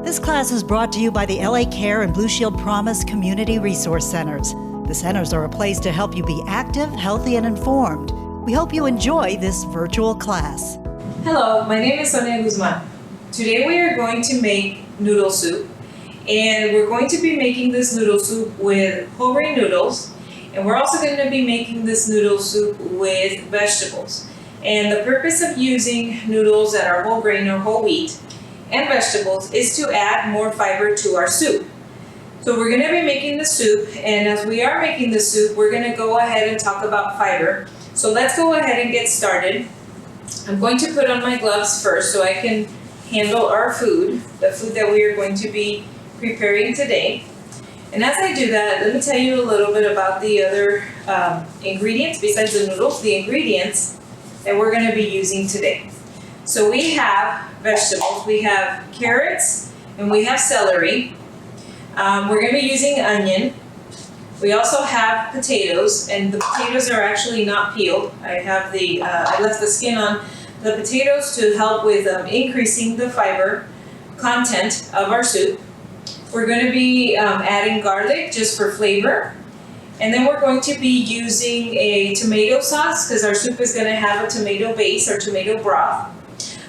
This class is brought to you by the LA Care and Blue Shield Promise Community Resource Centers. The centers are a place to help you be active, healthy, and informed. We hope you enjoy this virtual class. Hello, my name is Sonia. Today we are going to make noodle soup, and we're going to be making this noodle soup with whole grain noodles, and we're also going to be making this noodle soup with vegetables. And the purpose of using noodles that are whole grain or whole wheat and vegetables is to add more fiber to our soup. So we're going to be making the soup, and as we are making the soup, we're going to go ahead and talk about fiber. So let's go ahead and get started. I'm going to put on my gloves first so I can handle our food, the food that we are going to be preparing today. And as I do that, let me tell you a little bit about the other ingredients besides the noodles, the ingredients that we're going to be using today. So we have vegetables, we have carrots, and we have celery. We're going to be using onion. We also have potatoes, and the potatoes are actually not peeled. I left the skin on the potatoes to help with increasing the fiber content of our soup. We're going to be adding garlic just for flavor. And then we're going to be using a tomato sauce because our soup is going to have a tomato base or tomato broth.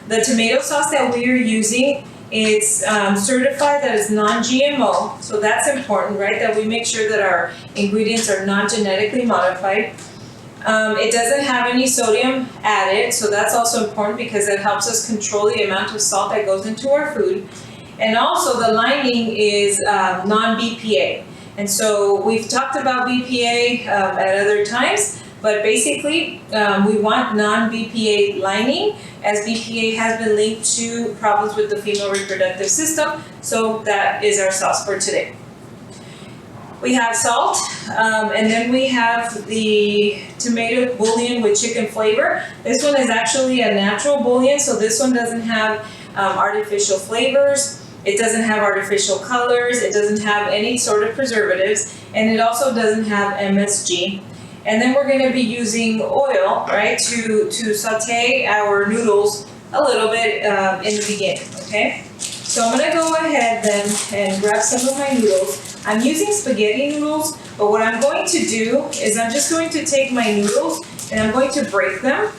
The tomato sauce that we are using is certified that it's non-GMO, so that's important, right? That we make sure that our ingredients are not genetically modified. It doesn't have any sodium added, so that's also important because it helps us control the amount of salt that goes into our food. And also the lining is non-BPA. And so we've talked about BPA at other times, but basically we want non-BPA lining, as BPA has been linked to problems with the female reproductive system. So that is our sauce for today. We have salt, and then we have the tomato bouillon with chicken flavor. This one is actually a natural bouillon, so this one doesn't have artificial flavors. It doesn't have artificial colors. It doesn't have any sort of preservatives, and it also doesn't have MSG. And then we're going to be using oil, right, to saute our noodles a little bit in the beginning, okay? So I'm going to go ahead then and grab some of my noodles. I'm using spaghetti noodles, but what I'm going to do is I'm just going to take my noodles and I'm going to break them.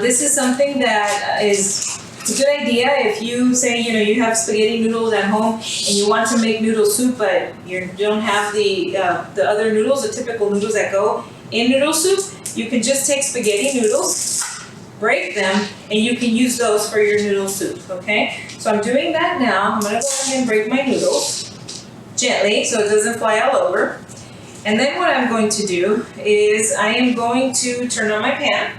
This is something that is a good idea if you say, you have spaghetti noodles at home and you want to make noodle soup, but you don't have the other noodles, the typical noodles that go in noodle soup. You can just take spaghetti noodles, break them, and you can use those for your noodle soup, okay? So I'm doing that now. I'm going to go ahead and break my noodles gently so it doesn't fly all over. And then what I'm going to do is I am going to turn on my pan.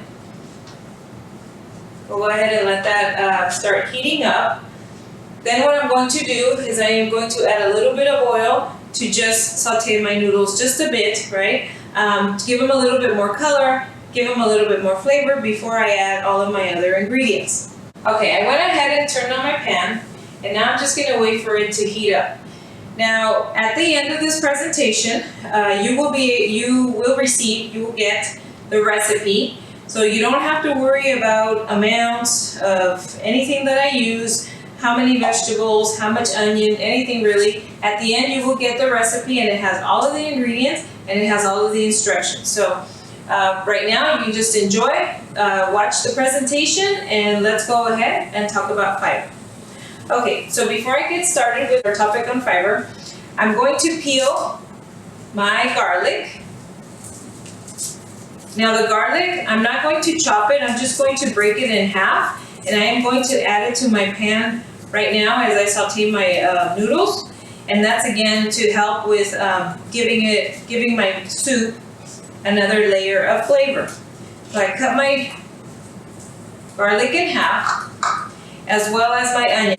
We'll go ahead and let that start heating up. Then what I'm going to do is I am going to add a little bit of oil to just saute my noodles just a bit, right? To give them a little bit more color, give them a little bit more flavor before I add all of my other ingredients. Okay, I went ahead and turned on my pan, and now I'm just going to wait for it to heat up. Now, at the end of this presentation, you will get the recipe. So you don't have to worry about amounts of anything that I use, how many vegetables, how much onion, anything really. At the end you will get the recipe, and it has all of the ingredients and it has all of the instructions. So right now you can just enjoy, watch the presentation, and let's go ahead and talk about fiber. Okay, so before I get started with our topic on fiber, I'm going to peel my garlic. Now the garlic, I'm not going to chop it, I'm just going to break it in half, and I am going to add it to my pan right now as I saute my noodles, and that's again to help with giving my soup another layer of flavor. So I cut my garlic in half, as well as my onion.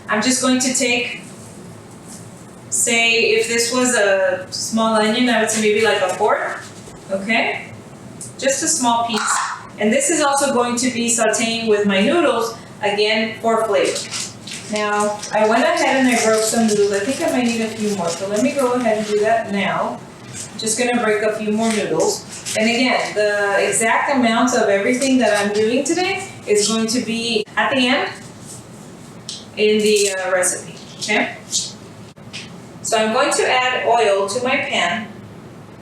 I'm just going to take, say if this was a small onion, I would say maybe like a fourth, okay? Just a small piece. And this is also going to be sauteing with my noodles, again, for flavor. Now, I went ahead and I broke some noodles. I think I might need a few more, so let me go ahead and do that now. I'm just gonna break a few more noodles. And again, the exact amount of everything that I'm doing today is going to be at the end. in the recipe, okay? So I'm going to add oil to my pan,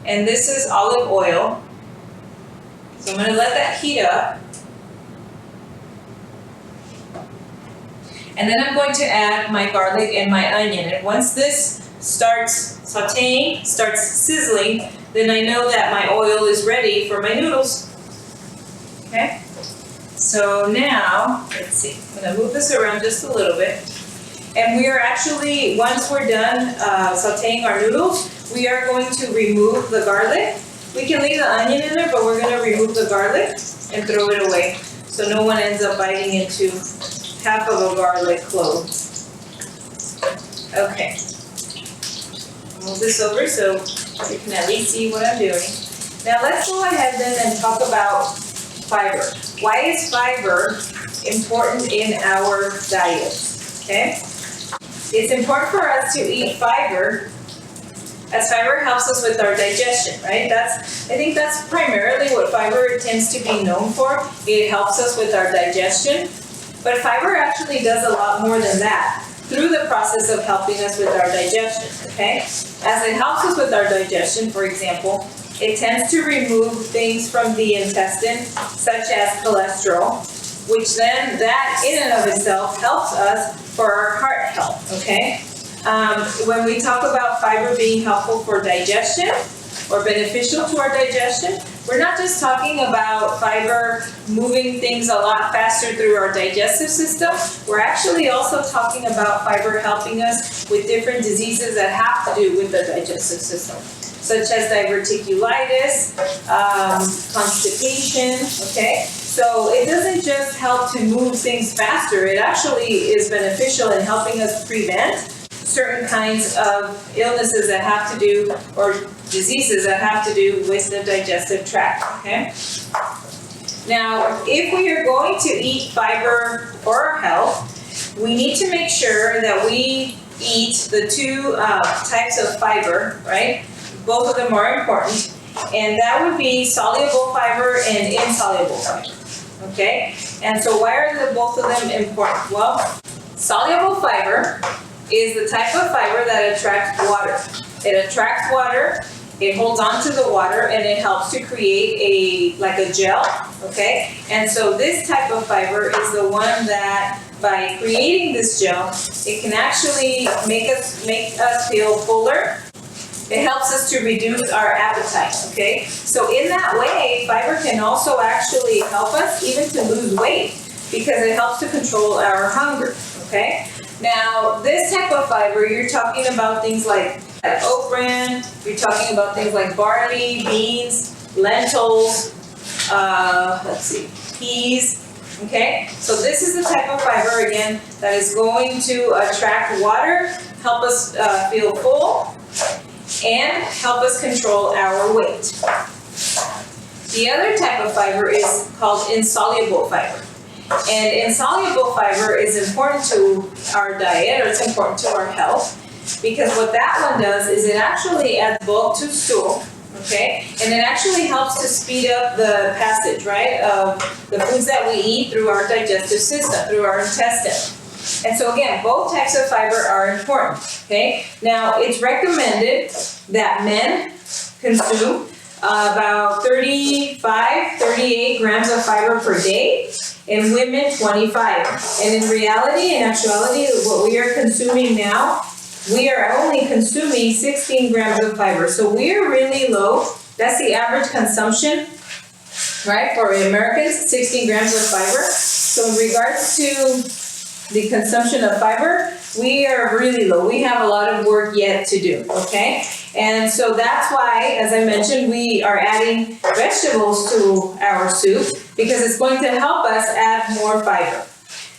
and this is olive oil. So I'm going to let that heat up. And then I'm going to add my garlic and my onion. And once this starts sauteing, starts sizzling, then I know that my oil is ready for my noodles. Okay? So now, let's see, I'm going to move this around just a little bit. And we are actually, once we're done sauteing our noodles, we are going to remove the garlic. We can leave the onion in there, but we're going to remove the garlic and throw it away so no one ends up biting into half of a garlic clove. Okay. Move this over so you can at least see what I'm doing. Now let's go ahead then and talk about fiber. Why is fiber important in our diet? Okay? It's important for us to eat fiber, as fiber helps us with our digestion, right? I think that's primarily what fiber tends to be known for. It helps us with our digestion. But fiber actually does a lot more than that through the process of helping us with our digestion, okay? As it helps us with our digestion, for example, it tends to remove things from the intestine, such as cholesterol, which then that in and of itself helps us for our heart health, okay? When we talk about fiber being helpful for digestion or beneficial to our digestion, we're not just talking about fiber moving things a lot faster through our digestive system. We're actually also talking about fiber helping us with different diseases that have to do with the digestive system, such as diverticulitis, constipation, okay? So it doesn't just help to move things faster, it actually is beneficial in helping us prevent certain kinds of illnesses that have to do, or diseases that have to do with the digestive tract, okay? Now, if we are going to eat fiber for our health, we need to make sure that we eat the two types of fiber, right? Both of them are important, and that would be soluble fiber and insoluble fiber, okay? And so why are both of them important? Well, soluble fiber is the type of fiber that attracts water. It attracts water, it holds on to the water, and it helps to create a gel, okay? And so this type of fiber is the one that, by creating this gel, it can actually make us feel fuller. It helps us to reduce our appetite, okay? So in that way, fiber can also actually help us even to lose weight because it helps to control our hunger, okay? Now, this type of fiber, you're talking about things like oat bran, you're talking about things like barley, beans, lentils, peas, okay? So this is the type of fiber, again, that is going to attract water, help us feel full, and help us control our weight. The other type of fiber is called insoluble fiber. And insoluble fiber is important to our diet, or it's important to our health, because what that one does is it actually adds bulk to stool, okay? And it actually helps to speed up the passage, right, of the foods that we eat through our digestive system, through our intestine. And so again, both types of fiber are important, okay? Now, it's recommended that men consume about 38 grams of fiber per day, and women 25. And in reality, in actuality, what we are consuming now, we are only consuming 16 grams of fiber. So we are really low. That's the average consumption, right, for Americans, 16 grams of fiber. So in regards to the consumption of fiber, we are really low. We have a lot of work yet to do, okay? And so that's why, as I mentioned, we are adding vegetables to our soup because it's going to help us add more fiber.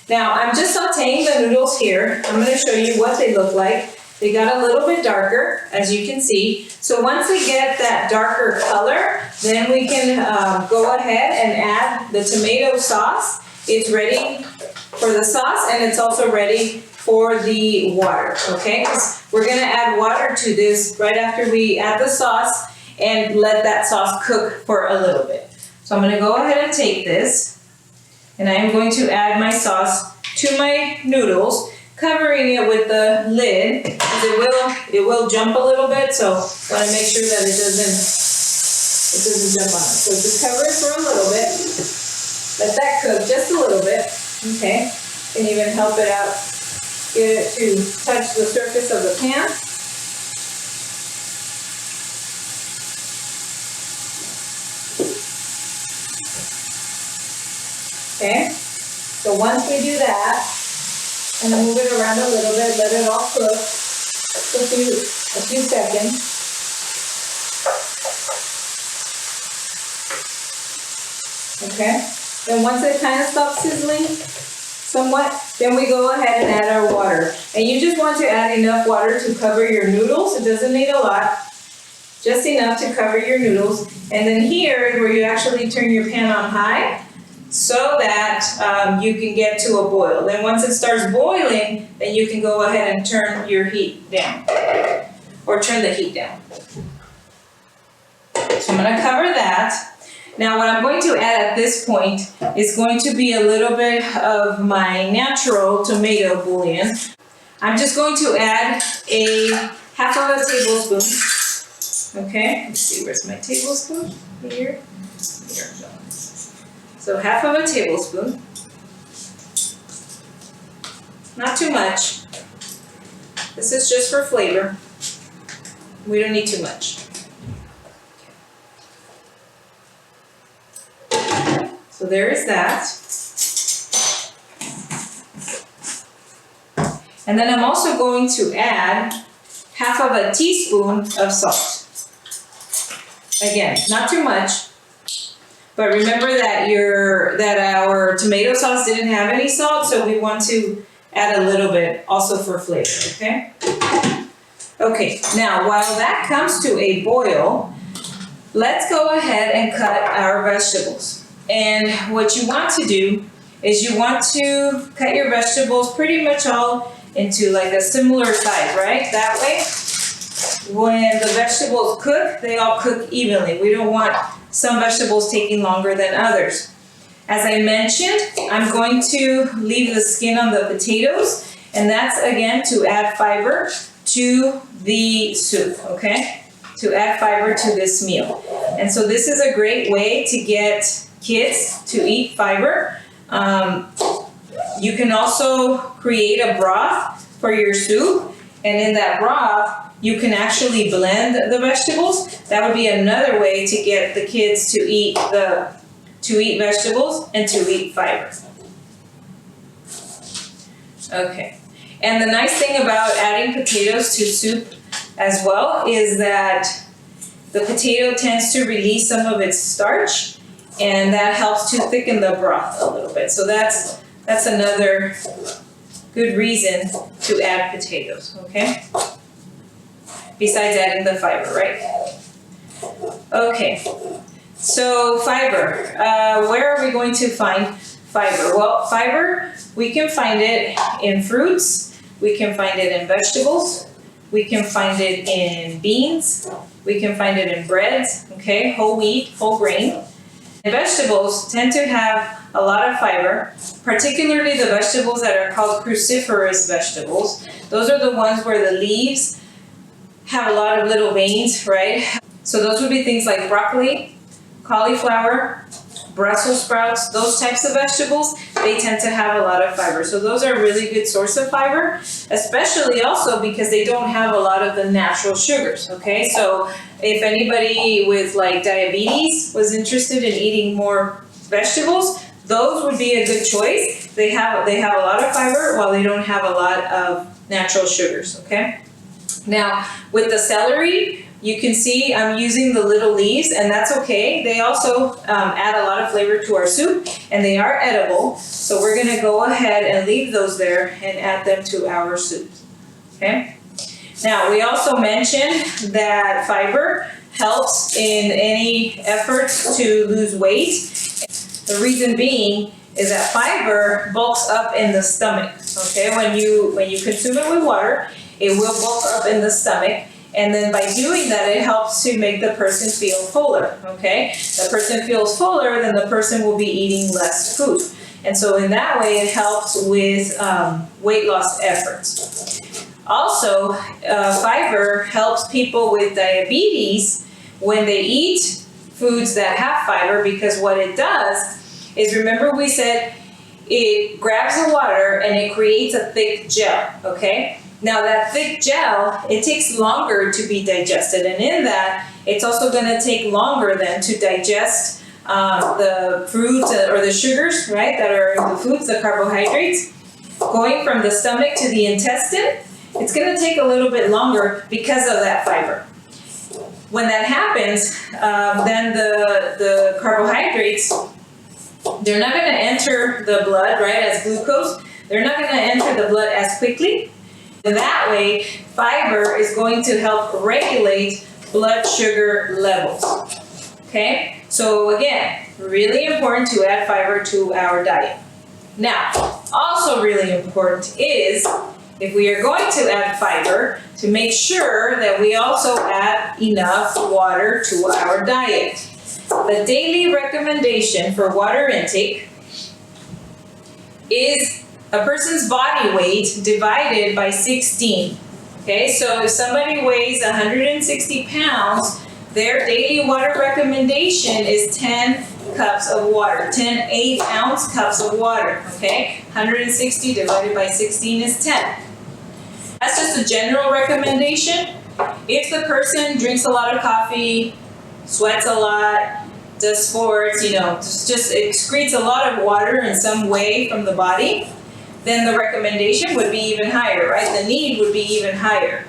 Now, I'm just sauteing the noodles here. I'm going to show you what they look like. They got a little bit darker, as you can see. So once we get that darker color, then we can go ahead and add the tomato sauce. It's ready for the sauce, and it's also ready for the water, okay? We're gonna add water to this right after we add the sauce and let that sauce cook for a little bit. So I'm gonna go ahead and take this, and I am going to add my sauce to my noodles. covering it with the lid, because it will jump a little bit, so want to make sure that it doesn't jump on us. So just cover it for a little bit. Let that cook just a little bit. Okay. Can even help it out. Get it to touch the surface of the pan. Okay. So once we do that, and then move it around a little bit, let it all cook for a few seconds. Okay. Then once it kind of stops sizzling somewhat, then we go ahead and add our water. And you just want to add enough water to cover your noodles. It doesn't need a lot, just enough to cover your noodles. And then here is where you actually turn your pan on high so that you can get to a boil. Then once it starts boiling, then you can go ahead and turn your heat down, or turn the heat down. So I'm gonna cover that. Now what I'm going to add at this point is going to be a little bit of my natural tomato bouillon. I'm just going to add a half of a tablespoon. Okay, let's see, where's my tablespoon? Here. So half of a tablespoon. Not too much. This is just for flavor. We don't need too much. So there is that. And then I'm also going to add half of a teaspoon of salt. Again, not too much. But remember that our tomato sauce didn't have any salt, so we want to add a little bit also for flavor, okay? Okay, now while that comes to a boil, let's go ahead and cut our vegetables. And what you want to do is you want to cut your vegetables pretty much all into like a similar size, right? That way, when the vegetables cook, they all cook evenly. We don't want some vegetables taking longer than others. As I mentioned, I'm going to leave the skin on the potatoes, and that's again to add fiber to the soup, okay? To add fiber to this meal. And so this is a great way to get kids to eat fiber. You can also create a broth for your soup, and in that broth, you can actually blend the vegetables. That would be another way to get the kids to eat vegetables and to eat fiber. Okay. And the nice thing about adding potatoes to soup as well is that the potato tends to release some of its starch, and that helps to thicken the broth a little bit. So that's another good reason to add potatoes, okay? Besides adding the fiber, right? Okay, so fiber. Where are we going to find fiber? Well, fiber, we can find it in fruits, we can find it in vegetables, we can find it in beans, we can find it in breads, okay? Whole wheat, whole grain. And vegetables tend to have a lot of fiber, particularly the vegetables that are called cruciferous vegetables. Those are the ones where the leaves have a lot of little veins, right? So those would be things like broccoli, cauliflower, Brussels sprouts, those types of vegetables, they tend to have a lot of fiber. So those are a really good source of fiber, especially also because they don't have a lot of the natural sugars, okay? So if anybody with like diabetes was interested in eating more vegetables, those would be a good choice. They have a lot of fiber while they don't have a lot of natural sugars, okay? Now, with the celery, you can see I'm using the little leaves, and that's okay. They also add a lot of flavor to our soup, and they are edible. So we're gonna go ahead and leave those there and add them to our soup, okay? Now, we also mentioned that fiber helps in any efforts to lose weight. The reason being is that fiber bulks up in the stomach, okay? When you consume it with water, it will bulk up in the stomach. And then by doing that, it helps to make the person feel fuller, okay? The person feels fuller, then the person will be eating less food. And so in that way, it helps with weight loss efforts. Also, fiber helps people with diabetes when they eat foods that have fiber, because what it does is, remember we said it grabs the water and it creates a thick gel, okay? Now that thick gel, it takes longer to be digested, and in that, it's also gonna take longer then to digest the fruits or the sugars, right, that are in the foods, the carbohydrates, going from the stomach to the intestine. It's gonna take a little bit longer because of that fiber. When that happens, then the carbohydrates, they're not gonna enter the blood, right, as glucose. They're not gonna enter the blood as quickly. And that way, fiber is going to help regulate blood sugar levels, okay? So again, really important to add fiber to our diet. Now, also really important is, if we are going to add fiber, to make sure that we also add enough water to our diet. The daily recommendation for water intake is a person's body weight divided by 16. Okay, so if somebody weighs 160 pounds, their daily water recommendation is 10 cups of water, 10 8-ounce cups of water, okay? 160 divided by 16 is 10. That's just a general recommendation. If the person drinks a lot of coffee, sweats a lot, does sports, just excretes a lot of water in some way from the body, then the recommendation would be even higher, right? The need would be even higher.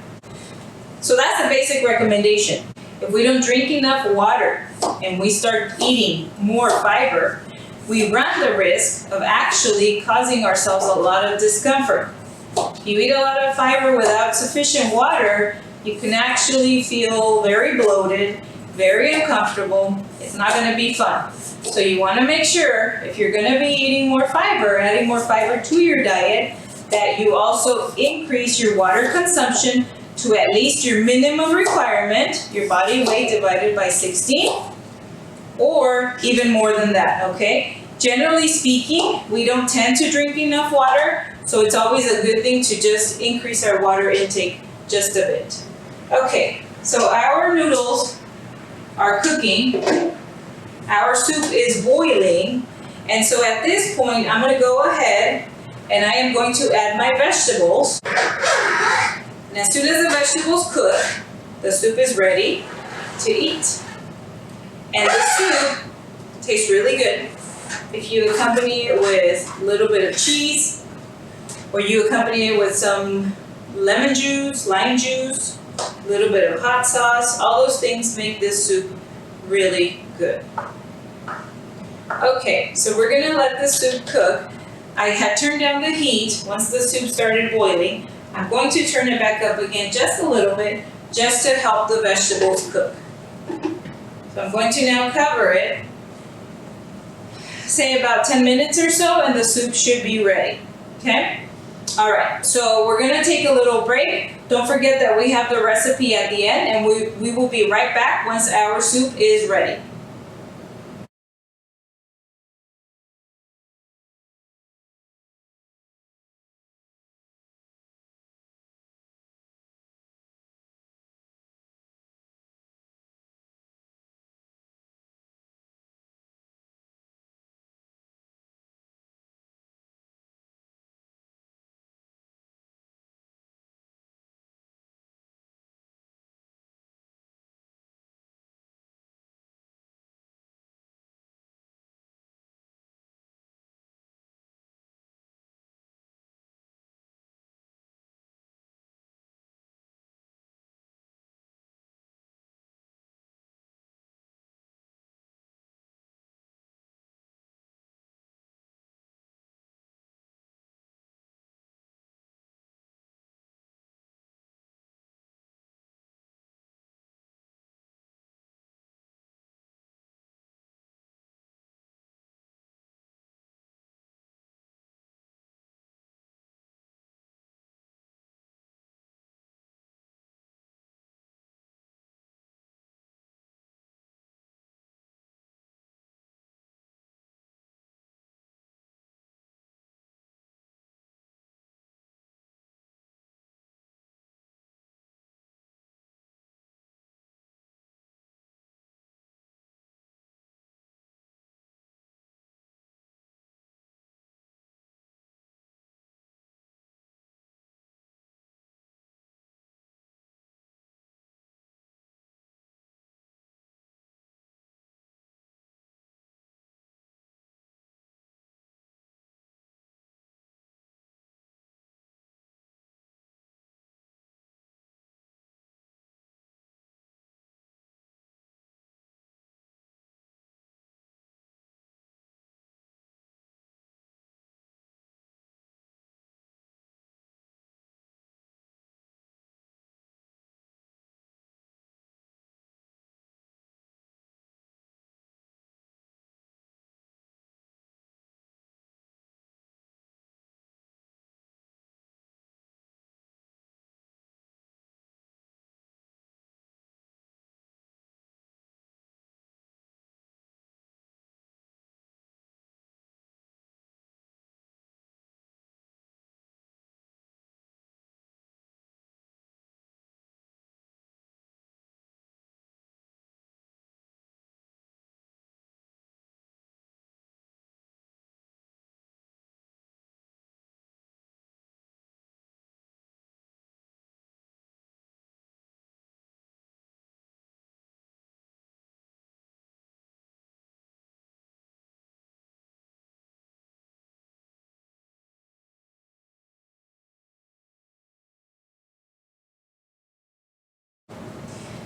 So that's the basic recommendation. If we don't drink enough water and we start eating more fiber, we run the risk of actually causing ourselves a lot of discomfort. If you eat a lot of fiber without sufficient water, you can actually feel very bloated, very uncomfortable. It's not going to be fun. So you want to make sure, if you're going to be eating more fiber, adding more fiber to your diet, that you also increase your water consumption to at least your minimum requirement, your body weight divided by 16, or even more than that, okay? Generally speaking, we don't tend to drink enough water, so it's always a good thing to just increase our water intake just a bit. Okay, so our noodles are cooking, our soup is boiling, and so at this point, I'm gonna go ahead and I am going to add my vegetables. And as soon as the vegetables cook, the soup is ready to eat. And the soup tastes really good if you accompany it with a little bit of cheese, or you accompany it with some lemon juice, lime juice, a little bit of hot sauce. All those things make this soup really good. Okay, so we're gonna let the soup cook. I had turned down the heat once the soup started boiling. I'm going to turn it back up again just a little bit, just to help the vegetables cook. So I'm going to now cover it, say about 10 minutes or so, and the soup should be ready, okay? All right, so we're gonna take a little break. Don't forget that we have the recipe at the end, and we will be right back once our soup is ready.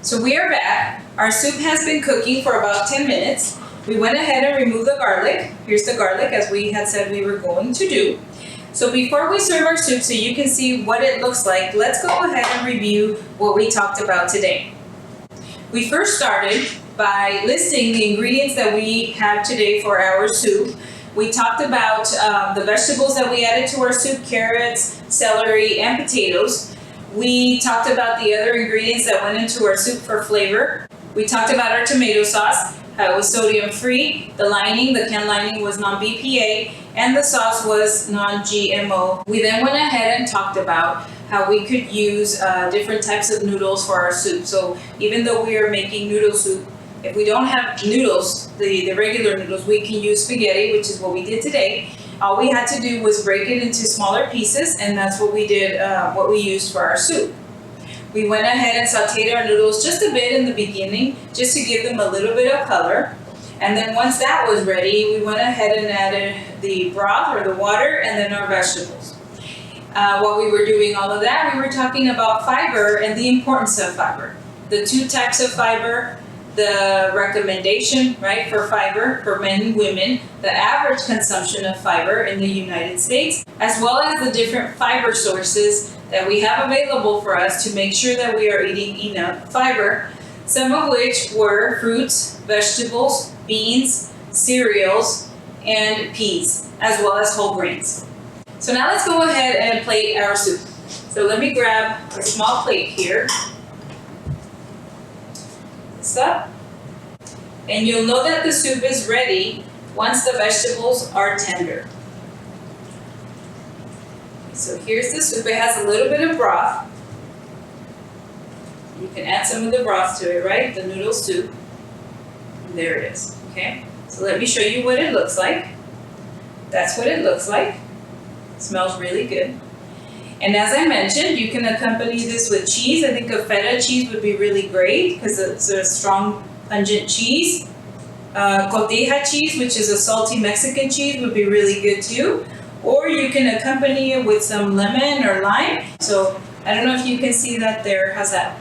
So we are back. Our soup has been cooking for about 10 minutes. We went ahead and removed the garlic. Here's the garlic as we had said we were going to do. So before we serve our soup so you can see what it looks like, let's go ahead and review what we talked about today. We first started by listing the ingredients that we have today for our soup. We talked about the vegetables that we added to our soup, carrots, celery, and potatoes. We talked about the other ingredients that went into our soup for flavor. We talked about our tomato sauce, how it was sodium-free. The lining, the can lining was non-BPA, and the sauce was non-GMO. We then went ahead and talked about how we could use different types of noodles for our soup. So even though we are making noodle soup, if we don't have noodles, the regular noodles, we can use spaghetti, which is what we did today. All we had to do was break it into smaller pieces, and that's what we did, what we used for our soup. We went ahead and sauteed our noodles just a bit in the beginning, just to give them a little bit of color. And then once that was ready, we went ahead and added the broth or the water and then our vegetables. While we were doing all of that, we were talking about fiber and the importance of fiber. The two types of fiber, the recommendation, right, for fiber for men and women, the average consumption of fiber in the United States, as well as the different fiber sources that we have available for us to make sure that we are eating enough fiber, some of which were fruits, vegetables, beans, cereals, and peas, as well as whole grains. So now let's go ahead and plate our soup. So let me grab a small plate here. Up, and you'll know that the soup is ready once the vegetables are tender. So here's the soup. It has a little bit of broth. You can add some of the broth to it, right? The noodle soup. And there it is. Okay. So let me show you what it looks like. That's what it looks like. It smells really good. And as I mentioned, you can accompany this with cheese. I think a feta cheese would be really great because it's a strong, pungent cheese. Cotija cheese, which is a salty Mexican cheese, would be really good too. Or you can accompany it with some lemon or lime. So I don't know if you can see that there. How's that?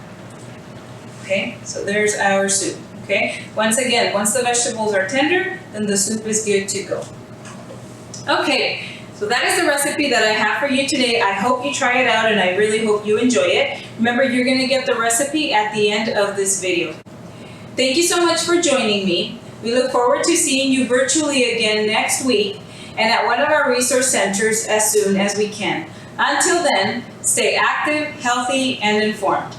Okay, so there's our soup. Okay, once again, once the vegetables are tender, then the soup is good to go. Okay. So that is the recipe that I have for you today. I hope you try it out and I really hope you enjoy it. Remember, you're going to get the recipe at the end of this video. Thank you so much for joining me. We look forward to seeing you virtually again next week and at one of our resource centers as soon as we can. Until then, stay active, healthy, and informed.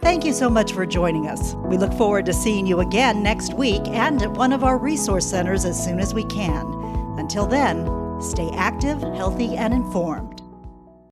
Thank you so much for joining us. We look forward to seeing you again next week and at one of our resource centers as soon as we can. Until then, stay active, healthy, and informed.